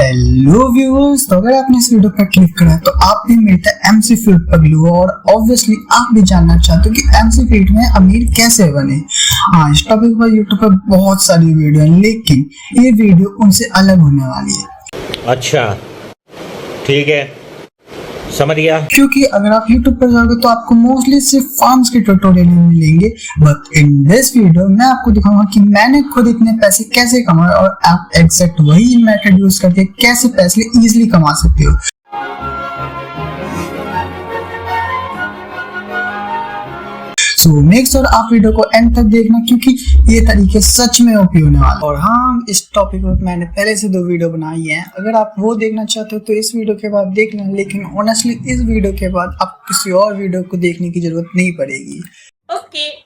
Hello viewers, तो अगर आपने इस वीडियो पर क्लिक करा तो आप भी मिलता है एमसी फील्ड पगलू और ऑब्वियसली आप भी जानना चाहते हो कि एमसी फील्ड में अमीर कैसे बने। हाँ, इस टॉपिक पर यूट्यूब पर बहुत सारी वीडियो है, लेकिन ये वीडियो उनसे अलग होने वाली है। अच्छा, ठीक है, समझ गया। क्योंकि अगर आप YouTube पर जाओगे तो आपको मोस्टली सिर्फ फार्म्स के ट्यूटोरियल मिलेंगे, बट इन दिस वीडियो मैं आपको दिखाऊंगा कि मैंने खुद इतने पैसे कैसे कमाए और आप एग्जैक्ट वही मेथड यूज करके कैसे पैसे इजीली कमा सकते हो। सो मेक श्योर आप वीडियो को एंड तक देखना, क्योंकि ये तरीके सच में ओपी होने वाले। और हाँ, इस टॉपिक पर मैंने पहले से 2 वीडियो बनाई हैं, अगर आप वो देखना चाहते हो तो इस वीडियो के बाद देख लेना, लेकिन ऑनेस्टली इस वीडियो के बाद आप किसी और वीडियो को देखने की जरूरत नहीं पड़ेगी। ओके।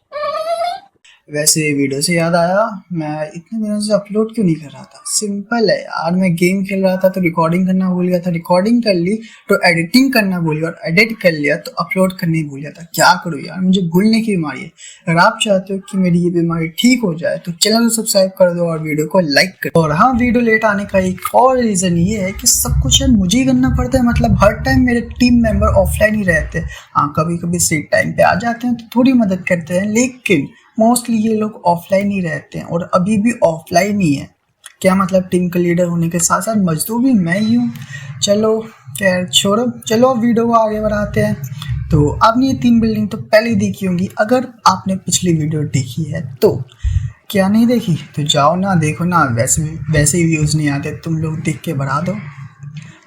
वैसे वीडियो से याद आया, मैं इतने दिनों से अपलोड क्यों नहीं कर रहा था। सिंपल है यार, मैं गेम खेल रहा था तो रिकॉर्डिंग करना भूल गया था, रिकॉर्डिंग कर ली तो एडिटिंग करना भूल गया, और एडिट कर लिया तो अपलोड करने भूल गया था। क्या करूँ यार, मुझे भूलने की बीमारी है। अगर आप चाहते हो कि मेरी ये बीमारी ठीक हो जाए तो चैनल को सब्सक्राइब कर दो और वीडियो को लाइक कर दो। और हाँ, वीडियो लेट आने का एक और रीजन ये है कि सब कुछ मुझे ही करना पड़ता है, मतलब हर टाइम मेरे टीम मेंबर ऑफलाइन ही रहते हैं। हाँ, कभी कभी सही टाइम पे आ जाते हैं तो थोड़ी मदद करते हैं, लेकिन मोस्टली ये लोग ऑफलाइन ही रहते हैं और अभी भी ऑफलाइन ही है। क्या मतलब, टीम का लीडर होने के साथ साथ मजदूर भी मैं ही हूँ। चलो खैर छोड़ो, चलो अब वीडियो को आगे बढ़ाते हैं। तो आपने ये 3 बिल्डिंग तो पहले ही देखी होंगी, अगर आपने पिछली वीडियो देखी है तो। क्या नहीं देखी तो जाओ ना, देखो ना, वैसे ही व्यूज़ नहीं आते, तुम लोग देख के बढ़ा दो।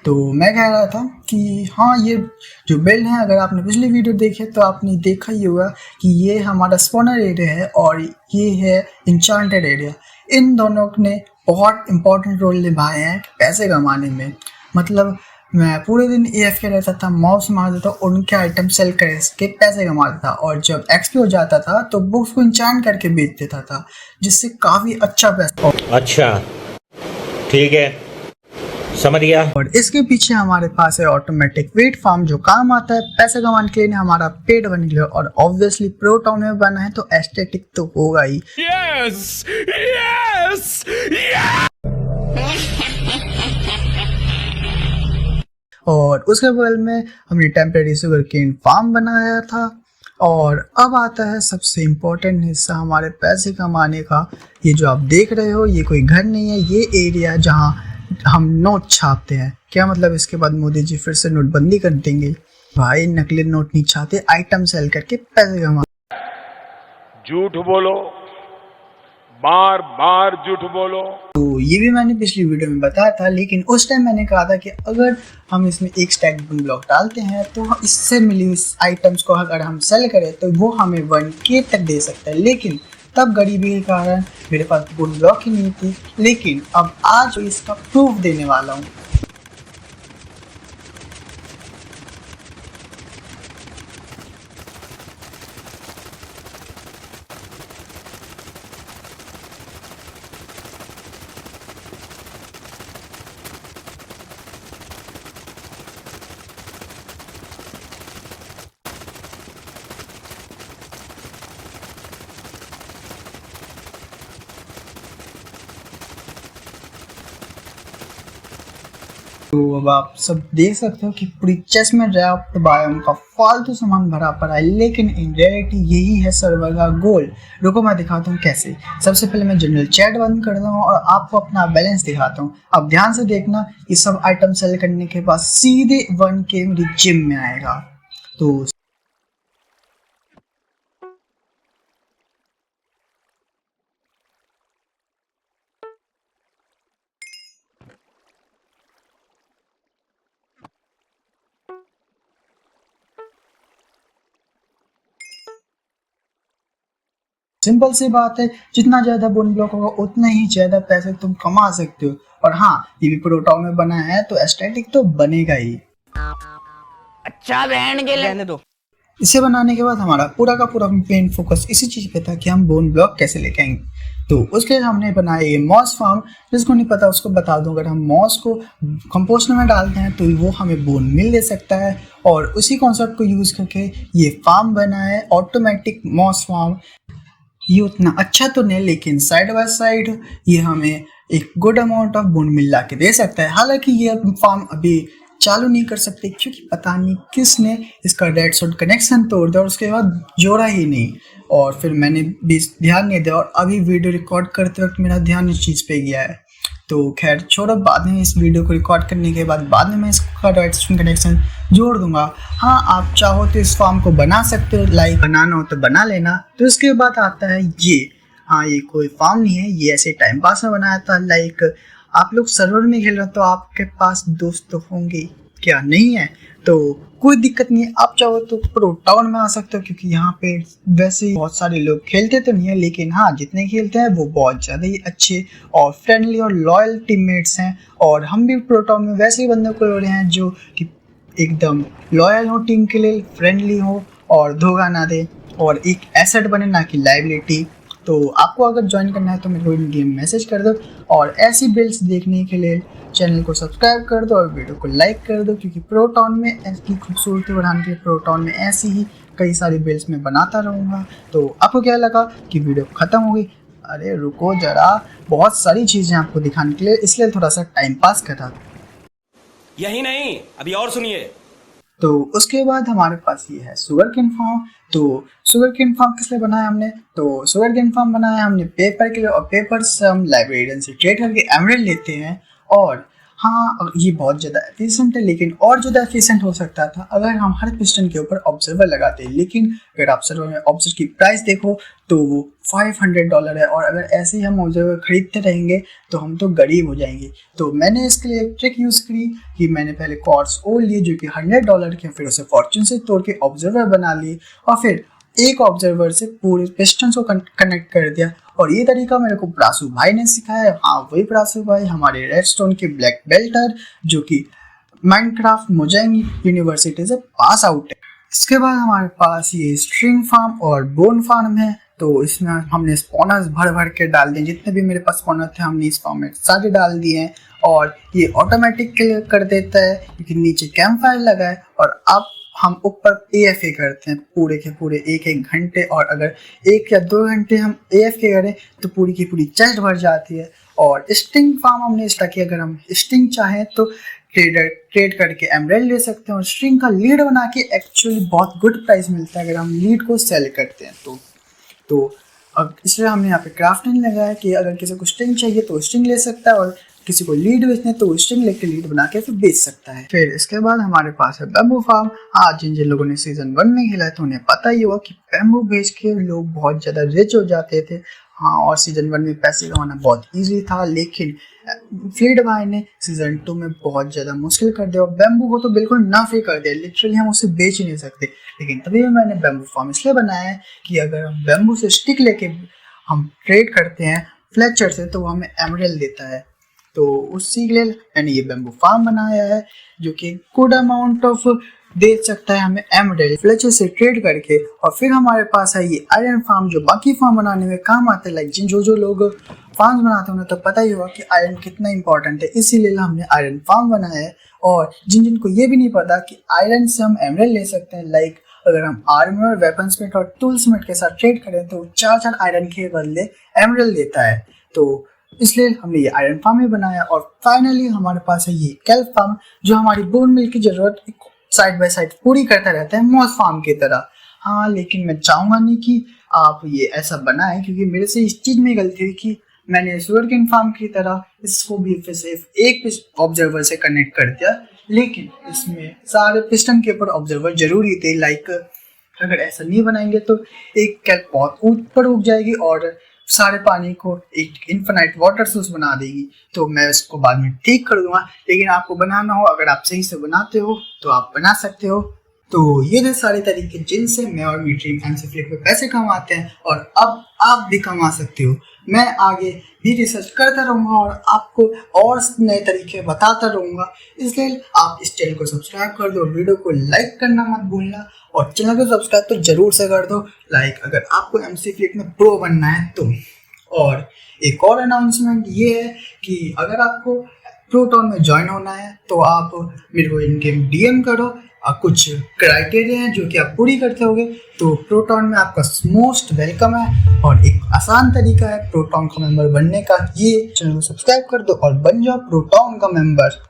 तो मैं कह रहा था कि हाँ, ये जो बिल्ड है, अगर आपने पिछली वीडियो देखी है तो आपने देखा ही होगा कि ये हमारा स्पॉनर एरिया है और ये है इंचांटेड एरिया। इन दोनों ने बहुत इंपॉर्टेंट रोल निभाए हैं पैसे कमाने में। मतलब मैं पूरे दिन AFK रहता था, माउस मारता था, उनके आइटम सेल करके पैसे कमाता था, और जब XP हो जाता था तो बुक्स को इंचांट करके बेच देता था, जिससे काफ़ी अच्छा पैसा। अच्छा, ठीक है, समझ गया। और इसके पीछे हमारे पास है ऑटोमेटिक वेट फार्म, जो काम आता है पैसे कमाने के लिए, हमारा पेट बनने के लिए। और ऑब्वियसली प्रो टाउन में बना है तो एस्थेटिक तो होगा ही। Yes! Yes! Yes! और उसके बगल में हमने टेम्परेरी शुगर केन फार्म बनाया था। और अब आता है सबसे इम्पोर्टेंट हिस्सा हमारे पैसे कमाने का। ये जो आप देख रहे हो, ये कोई घर नहीं है, ये एरिया जहाँ हम नोट छापते हैं। क्या मतलब, इसके बाद मोदी जी फिर से नोटबंदी कर देंगे। भाई, नकली नोट नहीं छापते, आइटम सेल करके पैसे कमा। झूठ बोलो, बार बार झूठ बोलो। तो ये भी मैंने पिछली वीडियो में बताया था, लेकिन उस टाइम मैंने कहा था कि अगर हम इसमें एक स्टैक ब्लॉक डालते हैं तो इससे मिली इस आइटम्स को अगर हम सेल करें तो वो हमें 1K तक दे सकता है। लेकिन तब गरीबी के कारण मेरे पास वुड ब्लॉक ही नहीं थी, लेकिन अब आज इसका प्रूफ देने वाला हूँ। तो अब आप सब देख सकते हो कि पूरी चेस्ट में रैप्ड बायोम का फालतू सामान भरा पड़ा है, लेकिन इन रियलिटी यही है सर्वर का गोल। रुको मैं दिखाता हूँ कैसे। सबसे पहले मैं जनरल चैट बंद करता हूँ और आपको अपना बैलेंस दिखाता हूँ। अब ध्यान से देखना, ये सब आइटम सेल करने के बाद सीधे 1K मेरी जिम में आएगा। तो सिंपल सी बात है, जितना ज्यादा बोन ब्लॉक होगा उतना ही ज्यादा पैसे तुम कमा सकते हो। और हाँ, ये भी प्रो टाउन में बना है तो एस्थेटिक तो बनेगा ही। अच्छा बहन के लेने दो। इसे बनाने के बाद हमारा पूरा का पूरा मेन फोकस इसी चीज पे था कि हम बोन ब्लॉक कैसे लेके आएंगे। तो उसके लिए हमने बनाया ये मॉस फार्म। जिसको नहीं पता उसको बता दूं, अगर हम मॉस को कंपोस्टर में डालते हैं तो वो हमें बोन मिल दे सकता है, और उसी कॉन्सेप्ट को यूज करके ये फार्म बना है, ऑटोमेटिक मॉस फार्म। ये उतना अच्छा तो नहीं, लेकिन साइड बाय साइड ये हमें एक good amount of bone meal ला के दे सकता है। हालांकि ये फार्म अभी चालू नहीं कर सकते क्योंकि पता नहीं किसने इसका रेडस्टोन कनेक्शन तोड़ दिया और उसके बाद जोड़ा ही नहीं, और फिर मैंने भी ध्यान नहीं दिया और अभी वीडियो रिकॉर्ड करते वक्त मेरा ध्यान इस चीज़ पे गया है। तो खैर छोड़ो, बाद में इस वीडियो को रिकॉर्ड करने के बाद में मैं इसका रेडस्टोन कनेक्शन जोड़ दूंगा। हाँ, आप चाहो तो इस फॉर्म को बना सकते हो, लाइक बनाना हो तो बना लेना। तो इसके बाद आता है ये, हाँ ये कोई फॉर्म नहीं है, ये ऐसे टाइम पास में बनाया था। लाइक आप लोग सर्वर में खेल रहे हो तो आपके पास दोस्त तो होंगे, क्या नहीं है? तो कोई दिक्कत नहीं है, आप चाहो तो प्रो टाउन में आ सकते हो क्योंकि यहाँ पे वैसे ही बहुत सारे लोग खेलते तो नहीं है, लेकिन हाँ जितने खेलते हैं वो बहुत ज़्यादा ही अच्छे और फ्रेंडली और लॉयल टीममेट्स हैं। और हम भी प्रो टाउन में वैसे ही बंदों को ले रहे हैं जो कि एकदम लॉयल हो टीम के लिए, फ्रेंडली हो और धोखा ना दे और एक एसेट बने ना कि लाइबिलिटी। तो आपको अगर ज्वाइन करना है तो मेरे को इन गेम मैसेज कर दो और ऐसी बिल्ड्स देखने के लिए चैनल को सब्सक्राइब कर दो और वीडियो को लाइक कर दो, क्योंकि प्रो टाउन में इसकी खूबसूरती बढ़ाने के लिए प्रो टाउन में ऐसी ही कई सारी बिल्ड्स मैं बनाता रहूँगा। तो आपको क्या लगा कि वीडियो ख़त्म हो गई? अरे रुको जरा, बहुत सारी चीज़ें आपको दिखाने के लिए, इसलिए थोड़ा सा टाइम पास कर रहा था। यही नहीं, अभी और सुनिए। तो उसके बाद हमारे पास ये है शुगर केन फार्म। तो शुगर केन फार्म किस लिए बनाया हमने? तो शुगर केन फार्म बनाया हमने पेपर के लिए, और पेपर से हम लाइब्रेरियन से ट्रेड करके एमरल्ड लेते हैं। और हाँ, ये बहुत ज़्यादा एफिशिएंट है, लेकिन और ज़्यादा एफिशिएंट हो सकता था अगर हम हर पिस्टन के ऊपर ऑब्जर्वर लगाते हैं। लेकिन अगर ऑब्जर्वर में ऑब्जर्वर की प्राइस देखो तो वो $500 है, और अगर ऐसे ही हम ऑब्जर्वर खरीदते रहेंगे तो हम तो गरीब हो जाएंगे। तो मैंने इसके लिए एक ट्रिक यूज़ करी कि मैंने पहले कॉर्ड्स ओल लिए जो कि $100 के, फिर उसे फॉर्चून से तोड़ के ऑब्जर्वर बना लिए और फिर एक ऑब्जर्वर से पूरे पिस्टन्स को कनेक्ट कर दिया। और ये तरीका मेरे को प्रासू भाई ने सिखाया। हाँ, वही प्रासू भाई हमारे रेडस्टोन के ब्लैक बेल्टर जो कि माइनक्राफ्ट मोजांग यूनिवर्सिटी से पास आउट है। इसके बाद हमारे पास ये स्ट्रिंग फार्म और बोन फार्म है। तो इसमें हमने स्पॉनर्स भर भर के डाल दिए, जितने भी मेरे पास स्पॉनर थे हमने इस फार्म में सारे डाल दिए हैं। और ये ऑटोमेटिक कर देता है क्योंकि नीचे कैंप फायर लगा है। और अब हम ऊपर AFK करते हैं पूरे के पूरे 1-1 घंटे, और अगर 1 या 2 घंटे हम AFK करें तो पूरी की पूरी चेस्ट भर जाती है। और स्टिंग फार्म हमने इसलिए किया, अगर हम स्टिंग चाहें तो ट्रेड करके एमरल्ड ले सकते हैं और स्ट्रिंग का लीड बना के एक्चुअली बहुत गुड प्राइस मिलता है अगर हम लीड को सेल करते हैं तो अब इसलिए हमने यहाँ पे क्राफ्टिंग लगाया कि अगर किसी को स्ट्रिंग चाहिए तो स्ट्रिंग ले सकता है, और किसी को लीड बेचने तो स्ट्रिंग लेके लीड बना के फिर बेच सकता है। फिर इसके बाद हमारे पास है बैम्बू फार्म। आज जिन लोगों ने सीजन 1 में खेला है तो उन्हें पता ही होगा कि बैम्बू बेच के लोग बहुत ज़्यादा रिच हो जाते थे। हाँ, और सीजन 1 में पैसे कमाना बहुत ईजी था, लेकिन फ्लीड भाई ने सीजन 2 में बहुत ज़्यादा मुश्किल कर दिया और बैम्बू को तो बिल्कुल ना फ्री कर दिया, लिटरली हम उसे बेच ही नहीं सकते। लेकिन तभी मैंने बैम्बू फार्म इसलिए बनाया है कि अगर हम बैम्बू से स्टिक लेके हम ट्रेड करते हैं फ्लेचर से तो वो हमें एमरल्ड देता है। तो उसी के लिए मैंने ये बैम्बू फार्म बनाया है जो कि गुड अमाउंट ऑफ दे सकता है हमें एमरल्ड फ्लेचर से ट्रेड करके। और फिर हमारे पास है ये आयरन फार्म जो बाकी फार्म बनाने में काम आता है। लाइक जो लोग फार्म बनाते हैं उन्हें तो पता ही होगा कि आयरन कितना इंपॉर्टेंट है, इसीलिए हमने आयरन फार्म बनाया है। और जिनको ये भी नहीं पता कि आयरन से हम एमरल्ड ले सकते हैं, लाइक अगर हम आर्मर, वेपन्स मेट और टूल्स मेट के साथ ट्रेड करें तो 4 आयरन के बदले एमरल्ड देता है। तो इसलिए हमने ये आयरन फार्म ही बनाया। और फाइनली हमारे पास है ये कैल्प फार्म जो हमारी बोन मिल की जरूरत साइड बाय साइड पूरी करता रहता है मॉस फार्म की तरह। हाँ, लेकिन मैं चाहूँगा नहीं कि आप ये ऐसा बनाएं, क्योंकि मेरे से इस चीज़ में गलती हुई कि मैंने शुगर केन फार्म की तरह इसको भी फिर सिर्फ एक ऑब्जर्वर से कनेक्ट कर दिया, लेकिन इसमें सारे पिस्टन के ऊपर ऑब्जर्वर जरूरी थे। लाइक अगर ऐसा नहीं बनाएंगे तो एक कैल्प बहुत ऊपर उग जाएगी और सारे पानी को एक इन्फिनाइट वाटर सोर्स बना देगी। तो मैं इसको बाद में ठीक कर दूंगा, लेकिन आपको बनाना हो, अगर आप सही से बनाते हो तो आप बना सकते हो। तो ये थे सारे तरीके जिनसे मैं और मेरी टीम एमसी फ्लिक पे पैसे कमाते हैं, और अब आप भी कमा सकते हो। मैं आगे भी रिसर्च करता रहूँगा और आपको और नए तरीके बताता रहूँगा, इसलिए आप इस चैनल को सब्सक्राइब कर दो, वीडियो को लाइक करना मत भूलना, और चैनल को सब्सक्राइब तो जरूर से कर दो। लाइक अगर आपको एमसी फ्लिक में प्रो बनना है तो। और एक और अनाउंसमेंट ये है कि अगर आपको प्रोटॉन में ज्वाइन होना है तो आप मेरे को इन गेम डीएम करो। कुछ क्राइटेरिया हैं जो कि आप पूरी करते होगे तो प्रोटॉन में आपका मोस्ट वेलकम है। और एक आसान तरीका है प्रोटॉन का मेंबर बनने का, ये चैनल को सब्सक्राइब कर दो और बन जाओ प्रोटॉन का मेंबर।